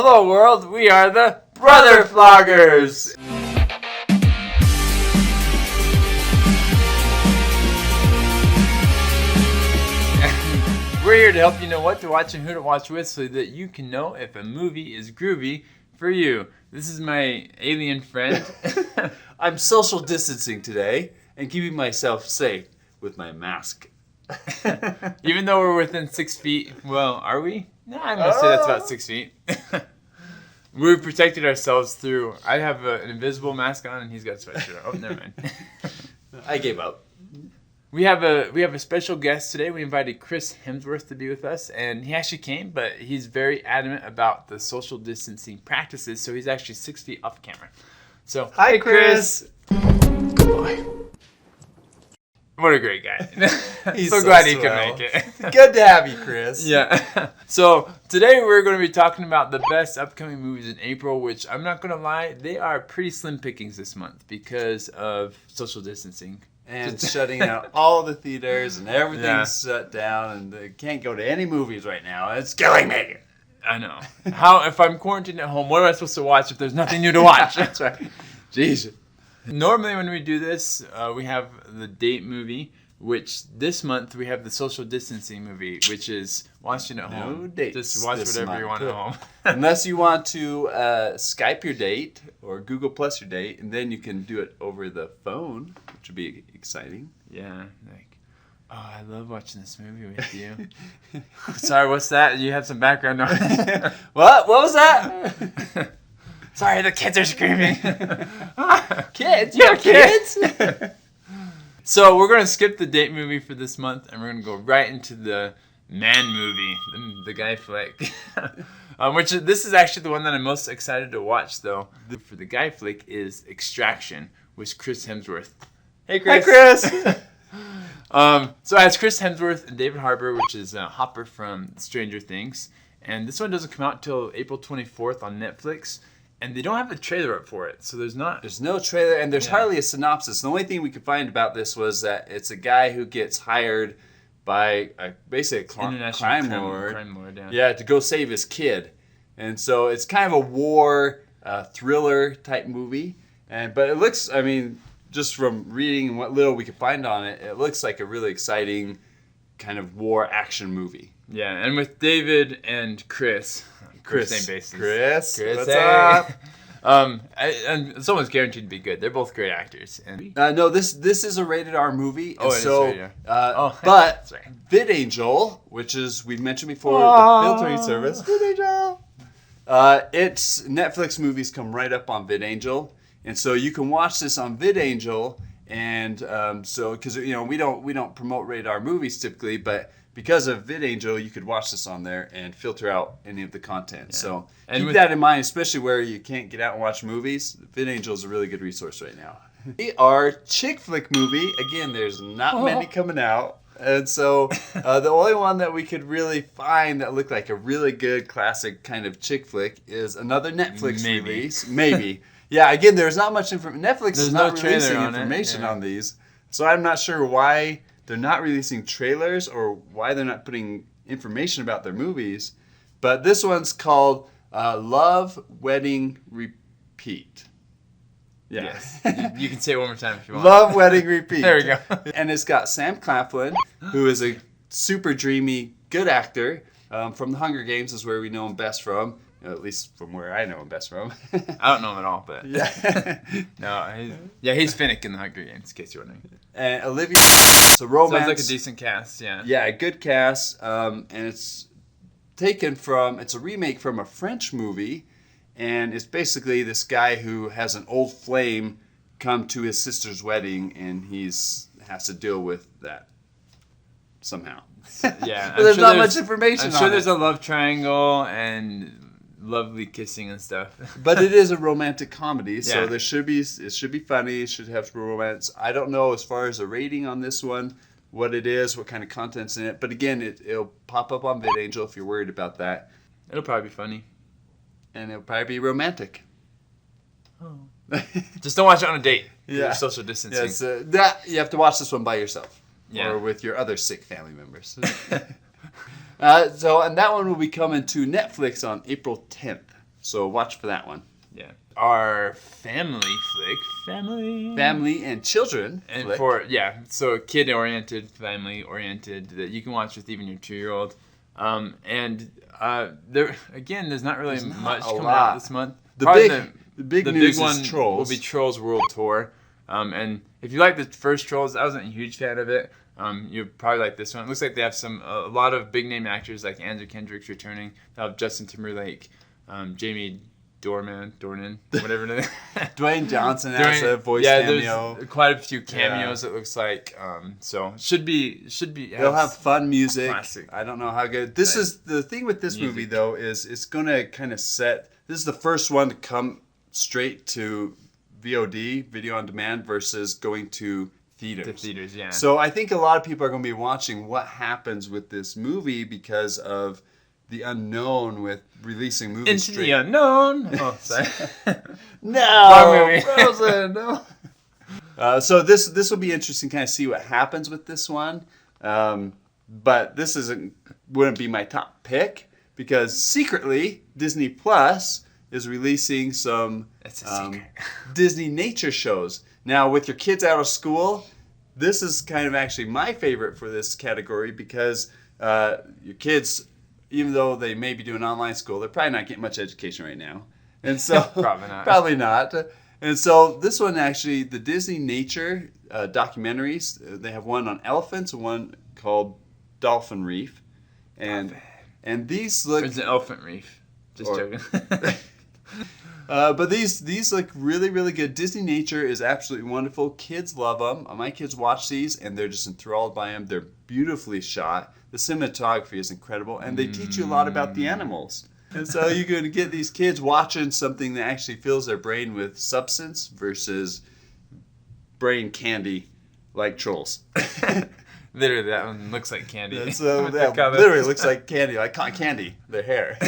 Hello world, we are the Brother Floggers! We're here to help you know what to watch and who to watch with so that you can know if a movie is groovy for you. This is my alien friend. I'm social distancing today and keeping myself safe with my mask. Even though we're within 6 feet, well, are we? No, I'm going to say that's about 6 feet. We've protected ourselves through, I have an invisible mask on and he's got a sweatshirt on. Oh, never mind. I gave up. We have a special guest today. We invited Chris Hemsworth to be with us, and he actually came, but he's very adamant about the social distancing practices, so he's actually 6 feet off camera. So, hi, Chris. Goodbye. What a great guy. He's so glad he could make it. Good to have you, Chris. Yeah. So today we're going to be talking about the best upcoming movies in April, which I'm not going to lie, they are pretty slim pickings this month because of social distancing. And shutting out all the theaters and everything's shut down and they can't go to any movies right now. It's killing me. I know. If I'm quarantined at home, what am I supposed to watch if there's nothing new to watch? That's right. Jeez. Normally when we do this, we have the date movie, which this month we have the social distancing movie, which is watching at home. No dates. Just watch whatever you want at home. Unless you want to Skype your date or Google Plus your date, and then you can do it over the phone, which would be exciting. Yeah, like, oh, I love watching this movie with you. Sorry, what's that? You have some background noise. What was that? Sorry, the kids are screaming. Kids? You have kids? So we're going to skip the date movie for this month, and we're going to go right into the man movie, the guy flick. This is actually the one that I'm most excited to watch, though. For the guy flick is Extraction with Chris Hemsworth. Hey, Chris. Hi, Chris. So it has Chris Hemsworth and David Harbour, which is Hopper from Stranger Things. And this one doesn't come out until April 24th on Netflix. And they don't have a trailer up for it, so there's no trailer, and there's hardly a synopsis. The only thing we could find about this was that it's a guy who gets hired by basically a crime lord, to go save his kid. And so it's kind of a war thriller type movie. But it looks, I mean, just from reading what little we could find on it, it looks like a really exciting kind of war action movie. Yeah, and with David and Chris, Chris, what's hey. up? And someone's guaranteed to be good. They're both great actors. And no, this is a rated R movie. Oh, so, it is rated R. But sorry. VidAngel, which is we've mentioned before, the filtering service, VidAngel. It's Netflix movies come right up on VidAngel, and so you can watch this on VidAngel. And so because we don't promote rated R movies typically, but because of VidAngel, you could watch this on there and filter out any of the content. Yeah. So keep that in mind, especially where you can't get out and watch movies. VidAngel is a really good resource right now. Our chick flick movie, again, there's not many coming out. And so the only one that we could really find that looked like a really good classic kind of chick flick is another Netflix release. Maybe. Yeah, again, there's not much information. Netflix is not releasing information on these. So I'm not sure why they're not releasing trailers or why they're not putting information about their movies. But this one's called Love, Wedding, Repeat. Yeah. Yes. You can say it one more time if you want. Love, Wedding, Repeat. There we go. And it's got Sam Claflin, who is a super dreamy, good actor. From The Hunger Games is where we know him best from. At least from where I know him best from. I don't know him at all, but yeah, he's Finnick in The Hunger Games, in case you're wondering. And Olivia, it's a romance. Sounds like a decent cast, yeah. Yeah, a good cast, and it's it's a remake from a French movie, and it's basically this guy who has an old flame come to his sister's wedding, and has to deal with that somehow. Yeah, but there's not much information. I'm sure there's a love triangle and lovely kissing and stuff. But it is a romantic comedy, so it should be funny. It should have romance. I don't know as far as a rating on this one, what it is, what kind of content's in it. But again, it'll pop up on VidAngel if you're worried about that. It'll probably be funny. And it'll probably be romantic. Oh. Just don't watch it on a date. Yeah. Social distancing. Yes, you have to watch this one by yourself. Yeah. Or with your other sick family members. And that one will be coming to Netflix on April 10th. So watch for that one. Yeah. Our family flick. Family and children And flick. so kid-oriented, family-oriented that you can watch with even your 2-year-old. There's not really much coming out this month. The big news one is Trolls. will be Trolls World Tour. And if you like the first Trolls, I wasn't a huge fan of it. You'll probably like this one. It looks like they have a lot of big-name actors like Andrew Kendrick's returning. They'll have Justin Timberlake, Jamie Dornan, whatever it is. Dwayne Johnson has a voice cameo. There's quite a few cameos. It looks like. So should be. They'll have fun music. Classic. I don't know how good. This is the thing with this movie though is it's gonna kind of set. This is the first one to come straight to VOD, video on demand, versus going to theaters. To theaters, yeah. So I think a lot of people are going to be watching what happens with this movie because of the unknown with releasing movies Into the unknown. Oh, sorry. No, Frozen. No. So this will be interesting, kind of see what happens with this one. But this wouldn't be my top pick because secretly Disney Plus is releasing some Disney nature shows. Now, with your kids out of school, this is kind of actually my favorite for this category because your kids, even though they may be doing online school, they're probably not getting much education right now. And so probably not. And so this one actually, the Disney nature documentaries, they have one on elephants and one called Dolphin Reef. And these look... It's an elephant reef. Just joking. But these look really, really good. Disney nature is absolutely wonderful. Kids love them. My kids watch these, and they're just enthralled by them. They're beautifully shot. The cinematography is incredible, and they teach you a lot about the animals. And so you're going to get these kids watching something that actually fills their brain with substance versus brain candy like Trolls. Literally, that one looks like candy. So that literally looks like candy, like cotton candy, their hair.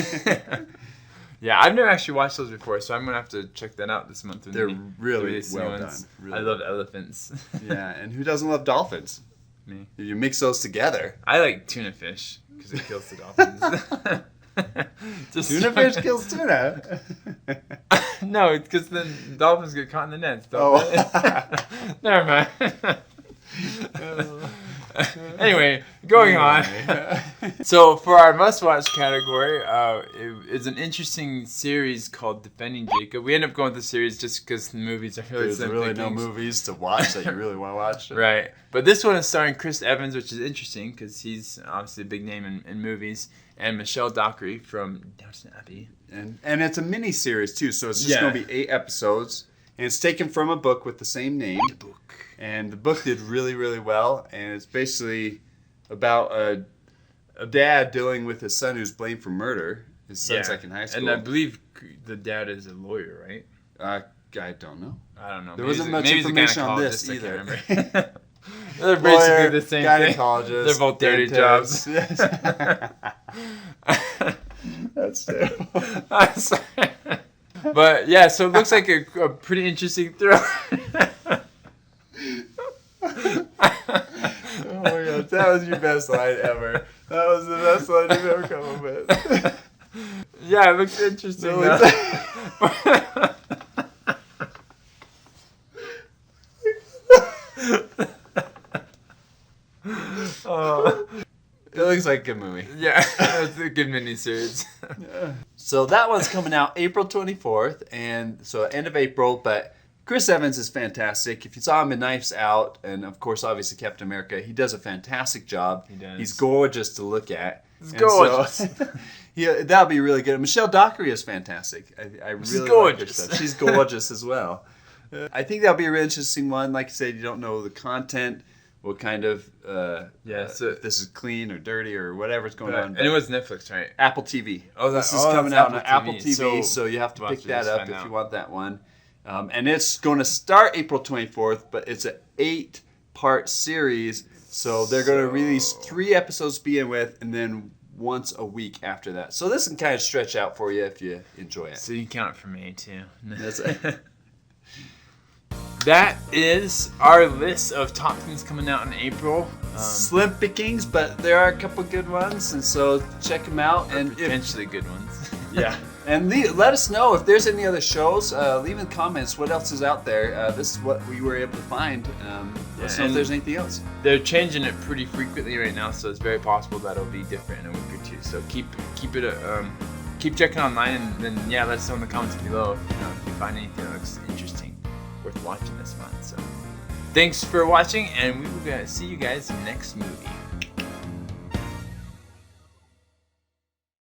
Yeah, I've never actually watched those before, so I'm going to have to check that out this month. They're really well done. I love elephants. Yeah, and who doesn't love dolphins? Me. If you mix those together. I like tuna fish because it kills the dolphins. Tuna fish kills tuna? No, because then dolphins get caught in the nets. Never mind. Anyway, going on. So for our must-watch category, it's an interesting series called Defending Jacob. We end up going with the series just because the movies are really There's really no movies to watch that you really want to watch. Right. But this one is starring Chris Evans, which is interesting because he's obviously a big name in movies, and Michelle Dockery from Downton Abbey. And it's a mini-series too, so it's just going to be 8 episodes. And it's taken from a book with the same name. The book. And the book did really, really well. And it's basically about a dad dealing with his son who's blamed for murder. His son's like in high school. And I believe the dad is a lawyer, right? I don't know. I don't know. There wasn't much information on this either. They're basically the same thing. Gynecologist. They're both dirty jobs. That's terrible. I'm sorry. But yeah, so it looks like a pretty interesting thriller. Oh my gosh, that was your best line ever. That was the best line you've ever come up with. Yeah, it looks interesting. It looks like a good movie. Yeah, it's a good miniseries. Yeah. So that one's coming out April 24th, and so end of April, but Chris Evans is fantastic. If you saw him in Knives Out, and of course, obviously Captain America, he does a fantastic job. He does. He's gorgeous to look at. He's gorgeous. So, yeah, that'll be really good. Michelle Dockery is fantastic. I really like her stuff. She's gorgeous as well. I think that'll be a really interesting one. Like I said, you don't know the content, what kind of if this is clean or dirty or whatever's going on. And it was Netflix, right? Apple TV. This is coming out on Apple TV, so you have to pick that up if you want that one. And it's going to start April 24th, but it's an 8-part series. So they're going to release 3 episodes to begin with, and then once a week after that. So this can kind of stretch out for you if you enjoy it. So you can count it for me, too. That's it. That is our list of top things coming out in April. Slim pickings, but there are a couple good ones, and so check them out. And potentially good ones. Yeah. And let us know if there's any other shows. Leave in the comments what else is out there. This is what we were able to find. Let us know if there's anything else. They're changing it pretty frequently right now, so it's very possible that it'll be different in a week or two. So keep checking online, and then let us know in the comments below if you find anything that looks interesting, worth watching this month. So thanks for watching, and we will see you guys next movie.